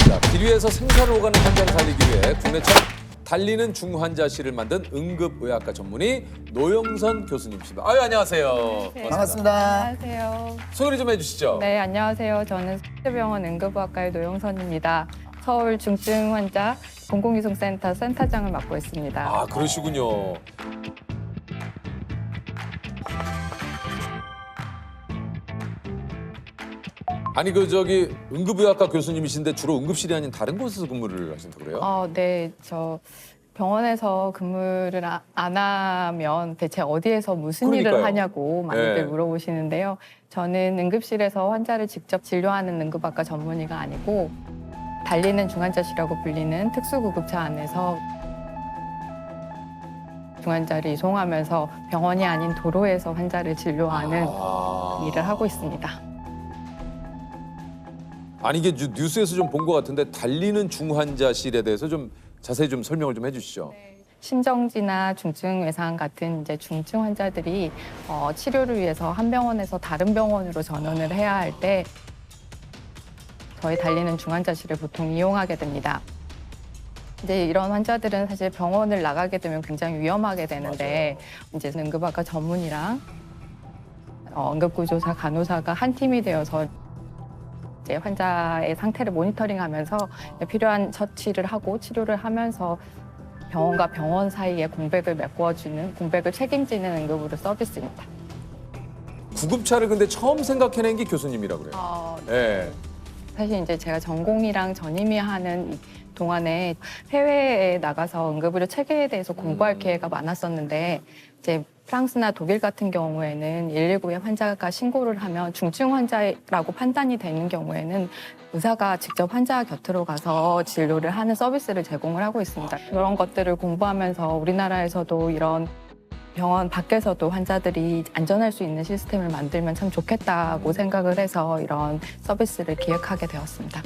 자, 비류에서 생사를 오가는 환자를 살리기 위해 국내 첫 달리는 중환자실을 만든 응급의학과 전문의 노영선 교수님이십니다. 아유, 안녕하세요. 반갑습니다. 안녕하세요. 소개 좀 해주시죠. 네, 안녕하세요. 저는 서울대병원 응급의학과의 노영선입니다. 서울 중증 환자 공공이송센터 센터장을 맡고 있습니다. 아, 그러시군요. 아니 응급의학과 교수님이신데 주로 응급실이 아닌 다른 곳에서 근무를 하신다고 그래요? 네, 저 병원에서 근무를 안 하면 대체 어디에서 무슨 그러니까요. 일을 하냐고 많이들 네. 물어보시는데요. 저는 응급실에서 환자를 직접 진료하는 응급학과 전문의가 아니고 달리는 중환자실이라고 불리는 특수구급차 안에서 중환자를 이송하면서 병원이 아닌 도로에서 환자를 진료하는 일을 하고 있습니다. 아니 이게 뉴스에서 좀 본 것 같은데 달리는 중환자실에 대해서 좀 자세히 좀 설명을 좀 해주시죠. 심정지나 중증 외상 같은 이제 중증 환자들이 치료를 위해서 한 병원에서 다른 병원으로 전원을 해야 할 때 저희 달리는 중환자실을 보통 이용하게 됩니다. 이제 이런 환자들은 사실 병원을 나가게 되면 굉장히 위험하게 되는데 이제 응급학과 전문이랑 응급구조사, 간호사가 한 팀이 되어서 이제 환자의 상태를 모니터링하면서 필요한 처치를 하고 치료를 하면서 병원과 병원 사이에 공백을 메꿔주는, 공백을 책임지는 응급의료 서비스입니다. 구급차를 근데 처음 생각해낸 게 교수님이라고 그래요. 네. 사실 이제 제가 전공이랑 전임이 하는 이 동안에 해외에 나가서 응급의료 체계에 대해서 공부할 기회가 많았었는데 이제 프랑스나 독일 같은 경우에는 119에 환자가 신고를 하면 중증 환자라고 판단이 되는 경우에는 의사가 직접 환자 곁으로 가서 진료를 하는 서비스를 제공을 하고 있습니다. 그런 것들을 공부하면서 우리나라에서도 이런 병원 밖에서도 환자들이 안전할 수 있는 시스템을 만들면 참 좋겠다고 생각을 해서 이런 서비스를 기획하게 되었습니다.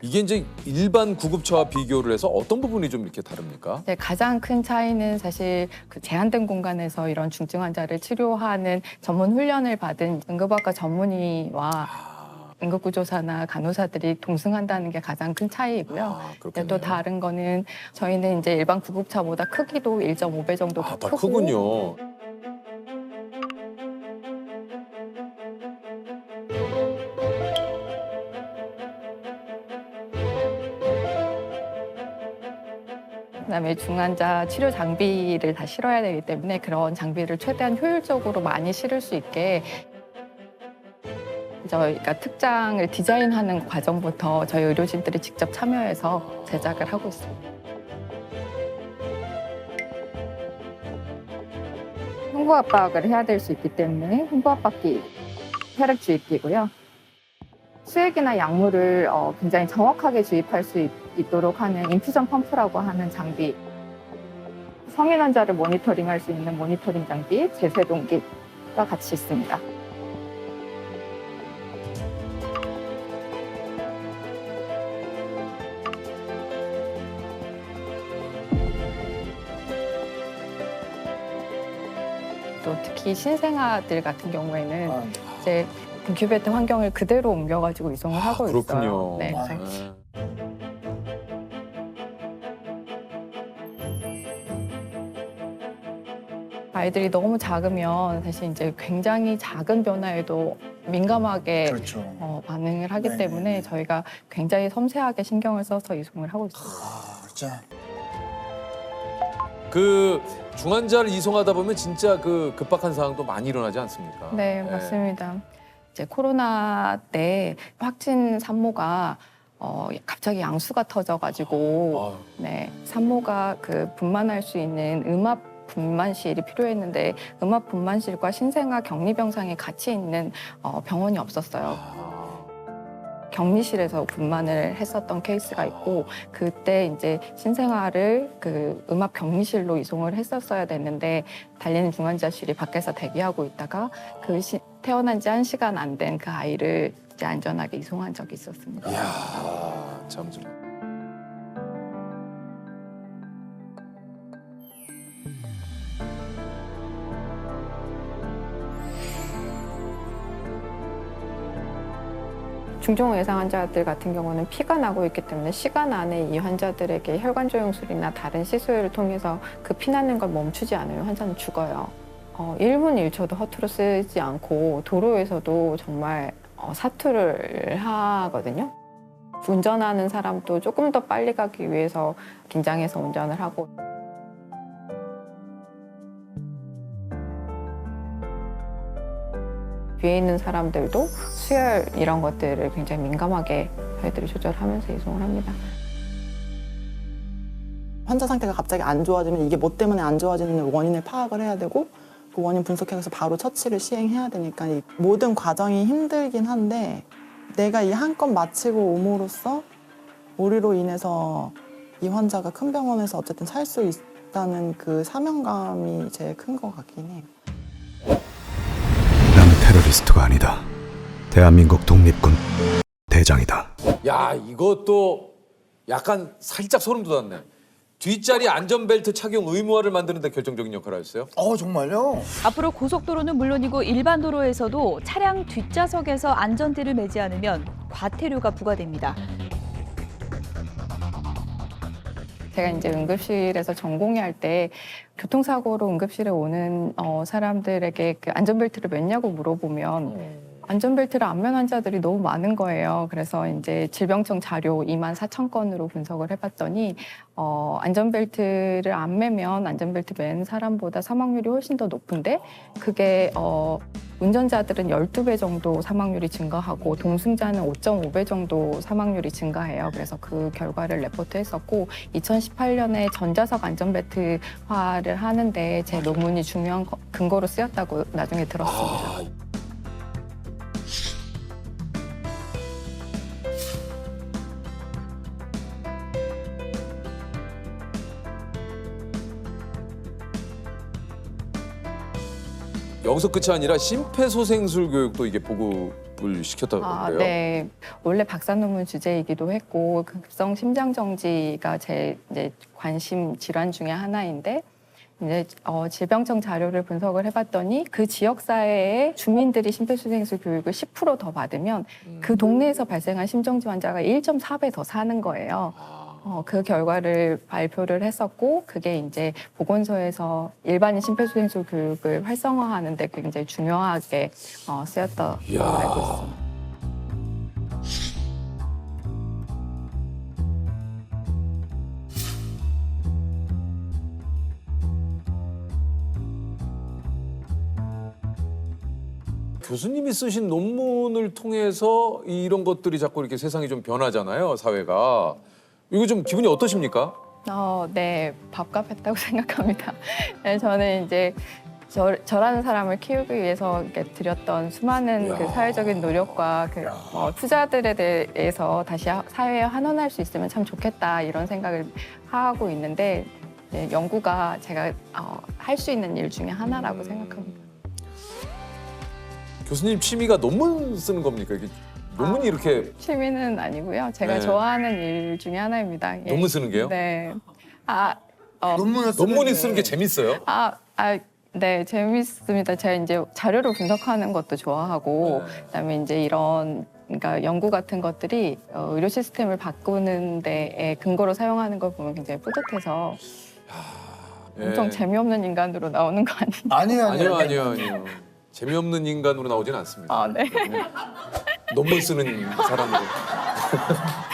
이게 이제 일반 구급차와 비교를 해서 어떤 부분이 좀 이렇게 다릅니까? 네, 가장 큰 차이는 사실 그 제한된 공간에서 이런 중증 환자를 치료하는 전문 훈련을 받은 응급학과 전문의와 응급구조사나 간호사들이 동승한다는 게 가장 큰 차이이고요. 그렇겠네요. 또 다른 거는 저희는 이제 일반 구급차보다 크기도 1.5배 정도 더 더 크고 크군요. 그다음에 중환자 치료 장비를 다 실어야 되기 때문에 그런 장비를 최대한 효율적으로 많이 실을 수 있게 저희가 특장을 디자인하는 과정부터 저희 의료진들이 직접 참여해서 제작을 하고 있습니다. 흉부압박을 해야 될 수 있기 때문에 흉부압박기 혈액 주입기고요. 수액이나 약물을 굉장히 정확하게 주입할 수 있도록 하는 인퓨전 펌프라고 하는 장비, 성인 환자를 모니터링할 수 있는 모니터링 장비, 제세동기가 같이 있습니다. 또 특히 신생아들 같은 경우에는 이제 인큐베이터 환경을 그대로 옮겨가지고 이송을 하고 그렇군요. 있어요. 네, 아. 그래서 아이들이 너무 작으면 사실 이제 굉장히 작은 변화에도 민감하게 그렇죠. 반응을 하기 네, 때문에 네, 네. 저희가 굉장히 섬세하게 신경을 써서 이송을 하고 있습니다. 진짜. 그 중환자를 이송하다 보면 진짜 그 급박한 상황도 많이 일어나지 않습니까? 네, 맞습니다. 이제 코로나 때 확진 산모가 갑자기 양수가 터져가지고 네, 산모가 그 분만할 수 있는 음압 분만실이 필요했는데 음압 분만실과 신생아 격리병상에 같이 있는 병원이 없었어요. 격리실에서 분만을 했었던 케이스가 있고 그때 이제 신생아를 그 음압 격리실로 이송을 했었어야 됐는데 달리는 중환자실이 밖에서 대기하고 있다가 그 태어난 지 1시간 안 된 그 아이를 이제 안전하게 이송한 적이 있었습니다. 이야, 참 좀. 중증 외상 환자들 같은 경우는 피가 나고 있기 때문에 시간 안에 이 환자들에게 혈관 조영술이나 다른 시술을 통해서 그 피나는 걸 멈추지 않으면 환자는 죽어요. 1분 1초도 허투루 쓰지 않고 도로에서도 정말 사투를 하거든요. 운전하는 사람도 조금 더 빨리 가기 위해서 긴장해서 운전을 하고. 뒤에 있는 사람들도 수혈 이런 것들을 굉장히 민감하게 저희들이 조절하면서 이송을 합니다. 환자 상태가 갑자기 안 좋아지면 이게 뭐 때문에 안 좋아지는 원인을 파악을 해야 되고 그 원인 분석해서 바로 처치를 시행해야 되니까 이 모든 과정이 힘들긴 한데 내가 이 한 건 마치고 옴으로써 우리로 인해서 이 환자가 큰 병원에서 어쨌든 살 수 있다는 그 사명감이 제일 큰 것 같긴 해요. 나는 테러리스트가 아니다. 대한민국 독립군 대장이다. 야, 이것도 약간 살짝 소름 돋았네. 뒷자리 안전벨트 착용 의무화를 만드는 데 결정적인 역할을 하셨어요? 정말요? 앞으로 고속도로는 물론이고 일반 도로에서도 차량 뒷좌석에서 안전띠를 매지 않으면 과태료가 부과됩니다. 제가 이제 응급실에서 전공의할 때 교통사고로 응급실에 오는 사람들에게 그 안전벨트를 맸냐고 물어보면 안전벨트를 안 맨 환자들이 너무 많은 거예요. 그래서 이제 질병청 자료 24,000건으로 분석을 해봤더니 안전벨트를 안 매면 안전벨트 맨 사람보다 사망률이 훨씬 더 높은데 그게 운전자들은 12배 정도 사망률이 증가하고 동승자는 5.5배 정도 사망률이 증가해요. 그래서 그 결과를 레포트했었고 2018년에 전자석 안전벨트화를 하는데 제 논문이 중요한 근거로 쓰였다고 나중에 들었습니다. 여기서 끝이 아니라 심폐소생술 교육도 이게 보급을 시켰다고 그래요? 네. 원래 박사 논문 주제이기도 했고 급성 심장 정지가 제 이제 관심 질환 중에 하나인데 이제 질병청 자료를 분석을 해봤더니 그 지역 사회의 주민들이 심폐소생술 교육을 10% 더 받으면 그 동네에서 발생한 심정지 환자가 1.4배 더 사는 거예요. 그 결과를 발표를 했었고 그게 이제 보건소에서 일반인 심폐소생술 교육을 활성화하는 데 굉장히 중요하게 쓰였다고 알고 있습니다. 교수님이 쓰신 논문을 통해서 이런 것들이 자꾸 이렇게 세상이 좀 변하잖아요, 사회가. 이거 좀 기분이 어떠십니까? 네, 밥값 했다고 생각합니다. 네, 저는 이제 저라는 사람을 키우기 위해서 이렇게 들였던 수많은 그 사회적인 노력과 그 투자들에 대해서 다시 사회에 환원할 수 있으면 참 좋겠다 이런 생각을 하고 있는데 네, 연구가 제가 할 수 있는 일 중에 하나라고 생각합니다. 교수님 취미가 논문 쓰는 겁니까? 이게 논문이 이렇게 취미는 아니고요. 제가 네. 좋아하는 일 중에 하나입니다. 예. 논문 쓰는 게요? 네. 논문이 쓰는 게 재밌어요? 네, 재밌습니다. 제가 이제 자료를 분석하는 것도 좋아하고, 네. 그다음에 이제 이런 그러니까 연구 같은 것들이 의료 시스템을 바꾸는 데에 근거로 사용하는 걸 보면 굉장히 뿌듯해서 엄청 예. 재미없는 인간으로 나오는 거 아니에요? 아니요. 재미없는 인간으로 나오진 않습니다. 네. 논문 쓰는 사람으로.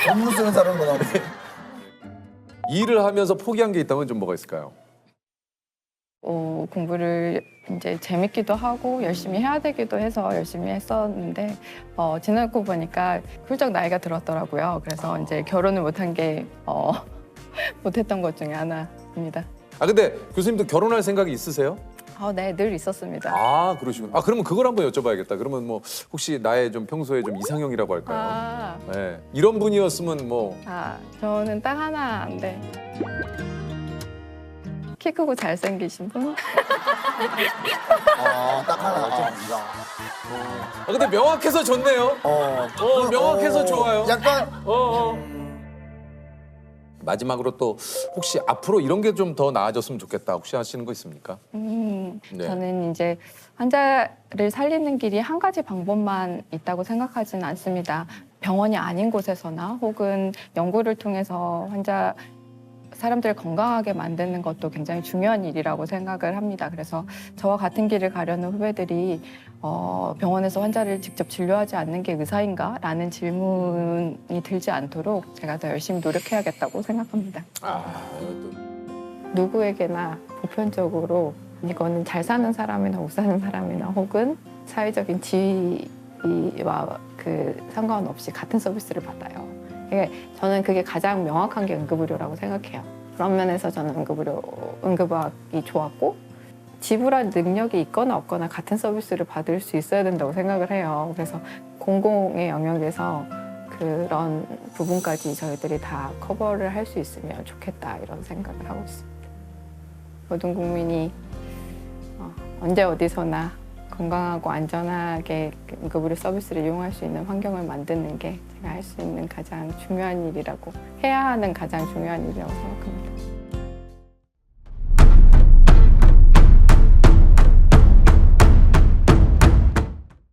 논문 쓰는 사람은 나오네. 일을 하면서 포기한 게 있다면 좀 뭐가 있을까요? 공부를 이제 재밌기도 하고 열심히 해야 되기도 해서 열심히 했었는데 지나고 보니까 훌쩍 나이가 들었더라고요. 그래서 이제 결혼을 못한 게 못했던 것 중에 하나입니다. 근데 교수님도 결혼할 생각이 있으세요? 네, 늘 있었습니다. 그러시군요. 그러면 그걸 한번 여쭤봐야겠다. 그러면 뭐 혹시 나의 좀 평소에 좀 이상형이라고 할까요? 네. 이런 분이었으면 뭐 저는 딱 하나인데 키 크고 잘생기신 분? 딱 하나. 근데 명확해서 좋네요. 명확해서 좋아요. 약간 마지막으로 또 혹시 앞으로 이런 게 좀 더 나아졌으면 좋겠다 혹시 하시는 거 있습니까? 네. 저는 이제 환자를 살리는 길이 한 가지 방법만 있다고 생각하지는 않습니다. 병원이 아닌 곳에서나 혹은 연구를 통해서 사람들을 건강하게 만드는 것도 굉장히 중요한 일이라고 생각을 합니다. 그래서 저와 같은 길을 가려는 후배들이 병원에서 환자를 직접 진료하지 않는 게 의사인가? 라는 질문이 들지 않도록 제가 더 열심히 노력해야겠다고 생각합니다. 누구에게나 보편적으로 이거는 잘 사는 사람이나 못 사는 사람이나 혹은 사회적인 지위와 상관없이 같은 서비스를 받아요. 저는 그게 가장 명확한 게 응급의료라고 생각해요. 그런 면에서 저는 응급의학이 좋았고 지불할 능력이 있거나 없거나 같은 서비스를 받을 수 있어야 된다고 생각을 해요. 그래서 공공의 영역에서 그런 부분까지 저희들이 다 커버를 할 수 있으면 좋겠다 이런 생각을 하고 있습니다. 모든 국민이 언제 어디서나 건강하고 안전하게 응급의료 서비스를 이용할 수 있는 환경을 만드는 게 제가 할 수 있는 가장 중요한 일이라고 해야 하는 가장 중요한 일이라고 생각합니다.